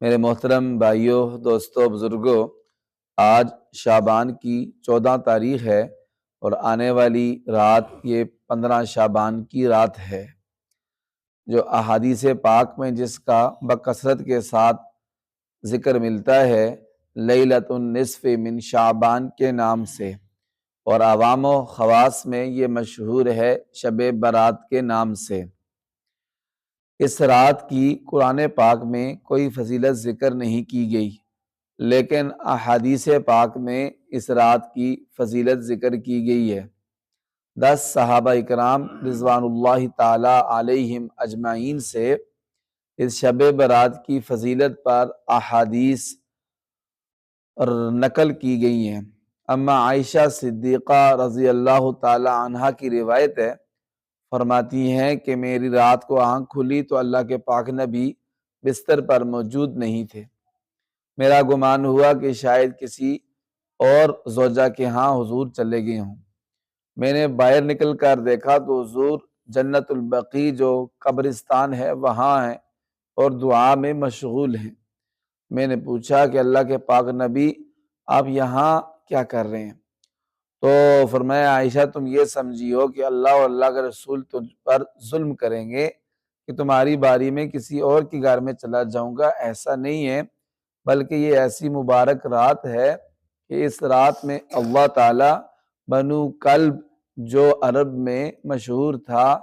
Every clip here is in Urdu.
میرے محترم بھائیوں، دوستوں، بزرگوں، آج شعبان کی 14 تاریخ ہے اور آنے والی رات یہ 15 شعبان کی رات ہے، جو احادیث پاک میں جس کا بکثرت کے ساتھ ذکر ملتا ہے لیلۃ النصف من شعبان کے نام سے، اور عوام و خواص میں یہ مشہور ہے شب برات کے نام سے۔ اس رات کی قرآن پاک میں کوئی فضیلت ذکر نہیں کی گئی، لیکن احادیث پاک میں اس رات کی فضیلت ذکر کی گئی ہے۔ 10 صحابہ اکرام رضوان اللہ تعالی علیہم اجمعین سے اس شب برات کی فضیلت پر احادیث نقل کی گئی ہیں۔ اما عائشہ صدیقہ رضی اللہ تعالی عنہا کی روایت ہے، فرماتی ہیں کہ میری رات کو آنکھ کھلی تو اللہ کے پاک نبی بستر پر موجود نہیں تھے۔ میرا گمان ہوا کہ شاید کسی اور زوجہ کے ہاں حضور چلے گئے ہوں۔ میں نے باہر نکل کر دیکھا تو حضور جنت البقیع جو قبرستان ہے وہاں ہیں اور دعا میں مشغول ہیں۔ میں نے پوچھا کہ اللہ کے پاک نبی آپ یہاں کیا کر رہے ہیں؟ تو فرمایا عائشہ تم یہ سمجھیو کہ اللہ اور اللہ کا رسول تجھ پر ظلم کریں گے کہ تمہاری باری میں کسی اور کی گھر میں چلا جاؤں گا، ایسا نہیں ہے، بلکہ یہ ایسی مبارک رات ہے کہ اس رات میں اللہ تعالی بنو کلب جو عرب میں مشہور تھا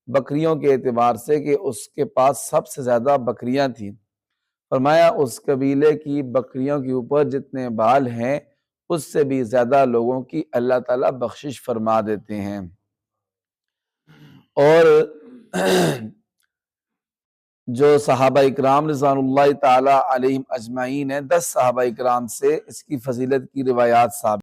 بکریوں کے اعتبار سے کہ اس کے پاس سب سے زیادہ بکریاں تھیں، فرمایا اس قبیلے کی بکریوں کے اوپر جتنے بال ہیں اس سے بھی زیادہ لوگوں کی اللہ تعالیٰ بخشش فرما دیتے ہیں۔ اور جو صحابہ اکرام رضوان اللہ تعالی علیہم اجمعین ہیں، 10 صحابہ اکرام سے اس کی فضیلت کی روایات ثابت